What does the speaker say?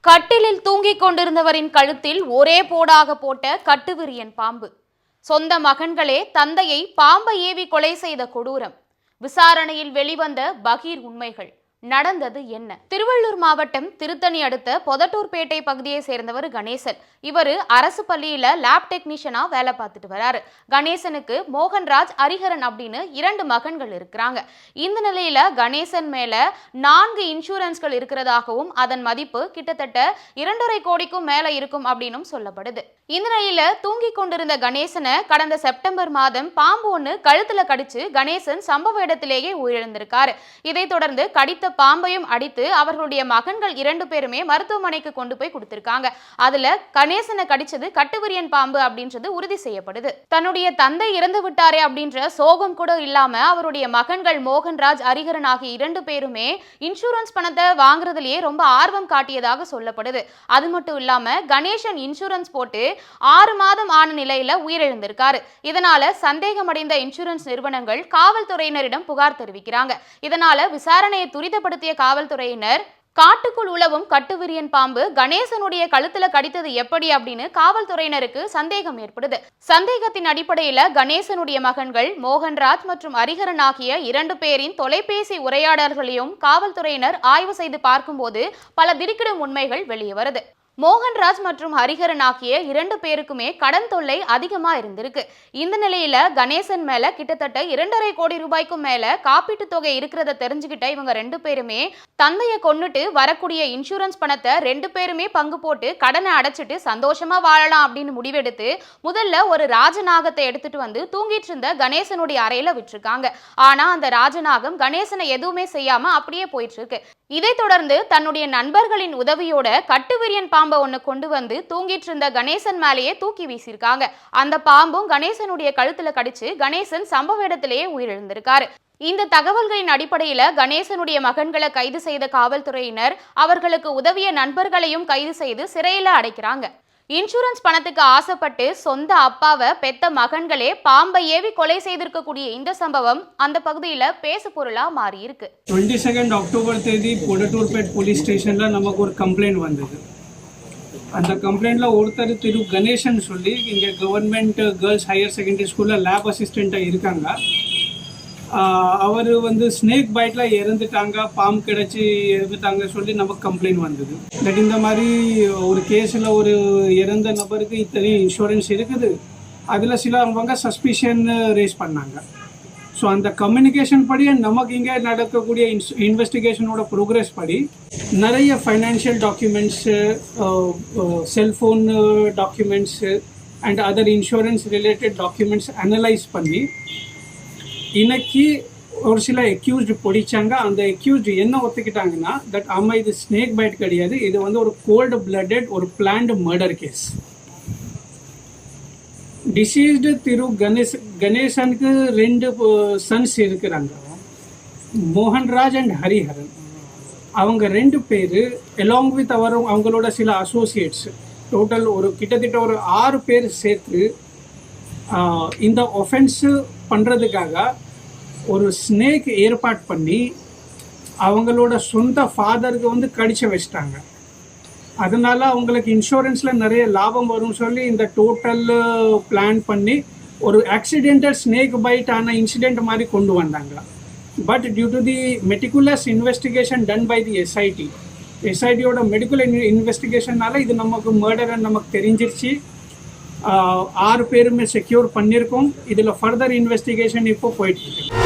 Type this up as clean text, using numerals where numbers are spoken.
கட்டிலில் தூங்கிக் கொண்டிருந்தவரின் கழுத்தில் ஒரே போடாக போட்ட கட்டுவிரியன் பாம்பு. சொந்த மகன்களே தந்தையை பாம்பை ஏவி கொலை செய்த கொடூரம். விசாரணையில் வெளிவந்த பகீர் உண்மைகள். நடந்தது என்ன? திருவள்ளூர் மாவட்டம் திருத்தணி அடுத்த பொதட்டூர்பேட்டை பகுதியை சேர்ந்தவர் கணேசன். இவர் அரசு பள்ளியில லேப் டெக்னீஷியனா வேலை பார்த்துட்டு வராரு. கணேசனுக்கு மோகன்ராஜ், ஹரிஹரன் அப்படின்னு 2 மகன்கள் இருக்கிறாங்க. இந்த நிலையில கணேசன் மேல 4 இன்சூரன்ஸ்கள் இருக்கிறதாகவும் அதன் மதிப்பு கிட்டத்தட்ட 2.5 கோடிக்கும் மேல இருக்கும் அப்படின்னு சொல்லப்படுது. இந்த நிலையில தூங்கிக் கொண்டிருந்த கணேசனை கடந்த செப்டம்பர் மாதம் பாம்பு ஒண்ணு கழுத்துல கடிச்சு கணேசன் சம்பவ இடத்திலேயே உயிரிழந்திருக்காரு. இதைத் தொடர்ந்து கடித்த பாம்பையும் அடித்து அவர்களுடைய மகன்கள் 2 பேருமே மருத்துவமனைக்கு கொண்டு போய் கொடுத்திருக்காங்க. அதுல கணேசனை கடிச்சது கட்டுவிரியன் பாம்பு அப்படின்றது உறுதி செய்யப்படுது. தன்னுடைய தந்தை இறந்து விட்டாரே அப்படின்ற சோகம் கூட இல்லாம அவருடைய மகன்கள் மோகன்ராஜ், ஹரிஹரன் ஆகிய 2 பேருமே இன்சூரன்ஸ் பணத்தை வாங்குறதுலயே ரொம்ப ஆர்வம் காட்டியதாக சொல்லப்படுது. அது மட்டும் இல்லாம கணேசன் இன்சூரன்ஸ் போட்டு 6 மாதம் ஆன நிலையில உயிரிழந்திருக்காரு. இதனால சந்தேகமடைந்த இன்சூரன்ஸ் நிறுவனங்கள் காவல்துறையினரிடம் புகார் தெரிவிக்கிறாங்க. இதனால விசாரணையை துரிதப்படுத்திய காவல்துறையினர் காட்டுக்குள் உலவும் கட்டுவிரியன் பாம்பு கணேசனுடைய கழுத்துல கடித்தது எப்படி அப்படின்னு காவல்துறையினருக்கு சந்தேகம் ஏற்படுது. சந்தேகத்தின் அடிப்படையில கணேசனுடைய மகன்கள் மோகன்ராஜ் மற்றும் ஹரிஹரன் ஆகிய 2 பேரின் தொலைபேசி உரையாடல்களையும் காவல்துறையினர் ஆய்வு செய்து பார்க்கும்போது பல திடுக்கிடும் உண்மைகள் வெளியே வருது. மோகன்ராஜ் மற்றும் ஹரிஹரன் ஆகிய 2 பேருக்குமே கடன் தொல்லை அதிகமா இருந்திருக்கு. இந்த நிலையில கணேசன் மேல கிட்டத்தட்ட 2.5 கோடி ரூபாய்க்கும் மேல காப்பீட்டு தொகை இருக்கிறத தெரிஞ்சுக்கிட்ட இவங்க 2 பேருமே தந்தையை கொன்னுட்டு வரக்கூடிய இன்சூரன்ஸ் பணத்தை 2 பேருமே பங்கு போட்டு கடனை அடைச்சிட்டு சந்தோஷமா வாழலாம் அப்படின்னு முடிவெடுத்து முதல்ல ஒரு ராஜநாகத்தை எடுத்துட்டு வந்து தூங்கிட்டு இருந்த கணேசனுடைய அறையில விட்டுருக்காங்க. ஆனா அந்த ராஜநாகம் கணேசனை எதுவுமே செய்யாம அப்படியே போயிட்டு இருக்கு. இதைத் தொடர்ந்து தன்னுடைய நண்பர்களின் உதவியோட கட்டுவிரியன் பாம்பை ஒண்ணு கொண்டு வந்து தூங்கிட்டு இருந்த கணேசன் மேலேயே தூக்கி வீசியிருக்காங்க. அந்த பாம்பும் கணேசனுடைய கழுத்துல கடிச்சு கணேசன் சம்பவ இடத்திலேயே உயிரிழந்திருக்காரு. இந்த தகவல்களின் அடிப்படையில கணேசனுடைய மகன்களை கைது செய்த காவல்துறையினர் அவர்களுக்கு உதவிய நண்பர்களையும் கைது செய்து சிறையில அடைக்கிறாங்க. இன்சூரன்ஸ் பணத்துக்கு ஆசைப்பட்டு சொந்த அப்பாவை பெத்த மகன்களே பாம்பை ஏவி கொலை செய்திருக்கக்கூடிய இந்த சம்பவம் அந்த பகுதியில பேசு பொருளா மாறி இருக்கு. 22 அக்டோபர் தேதி பொடட்டூர்பேட் போலீஸ் ஸ்டேஷன்ல நமக்கு ஒரு கம்ப்ளைண்ட் வந்தது. அந்த கம்ப்ளைண்ட்ல ஒருத்தர் திரு கணேசன் சொல்லி இங்கே கவர்மெண்ட் கேர்ள்ஸ் ஹையர் செகண்டரி ஸ்கூல்ல லேப் அசிஸ்டண்டா இருக்காங்க. அவர் வந்து ஸ்னேக் பைட்ல இறந்துட்டாங்க, பாம்பு கிடச்சி இறந்துட்டாங்க சொல்லி நமக்கு கம்ப்ளைண்ட் வந்தது. பட் இந்த மாதிரி ஒரு கேஸில் ஒரு இறந்த நபருக்கு இத்தனை இன்சூரன்ஸ் இருக்குது, அதில் சில அவங்க சஸ்பிஷன் ரேஸ் பண்ணாங்க. ஸோ அந்த கம்யூனிகேஷன் படி நமக்கு இங்கே நடக்கக்கூடிய இன்வெஸ்டிகேஷனோட ப்ரோக்ரஸ் படி நிறைய financial documents, cellphone documents and other insurance related documents analyse பண்ணி இன்னைக்கு ஒரு சில அக்யூஸ்டு பிடிச்சாங்க. அந்த அக்யூஸ்டு என்ன ஒத்துக்கிட்டாங்கன்னா, தட் ஆமாம் இது ஸ்னேக் பைட் கிடையாது, இது வந்து ஒரு கோல்டு பிளட்டட் ஒரு பிளான்டு மர்டர் கேஸ். டிசீஸ்டு திரு கணேசனுக்கு 2 சன்ஸ் இருக்கிறாங்க, மோகன்ராஜ் அண்ட் ஹரிஹரன். அவங்க 2 பேர் அலாங் வித் அவங்களோட சில அசோசியேட்ஸ், டோட்டல் ஒரு கிட்டத்தட்ட ஒரு 6 பேர் சேர்த்து இந்த ஒஃபென்ஸு பண்ணுறதுக்காக ஒரு ஸ்னேக் ஏற்பாடு பண்ணி அவங்களோட சொந்த ஃபாதருக்கு வந்து கடிச்சு வச்சிட்டாங்க. அதனால அவங்களுக்கு இன்சூரன்ஸில் நிறைய லாபம் வரும்னு சொல்லி இந்த டோட்டல் பிளான் பண்ணி ஒரு ஆக்சிடென்டல் ஸ்னேக் பைட் ஆன இன்சிடென்ட் மாதிரி கொண்டு வந்தாங்க. But due to the meticulous investigation done by the எஸ்ஐடியோட மெடிக்கல் இன்வெஸ்டிகேஷனால இது நமக்கு மர்டர்ன்னு நமக்கு தெரிஞ்சிருச்சு. 6 பேருமே செக்யூர் பண்ணியிருக்கோம். இதில் ஃபர்தர் இன்வெஸ்டிகேஷன் இப்போ போயிட்டு இருக்கு.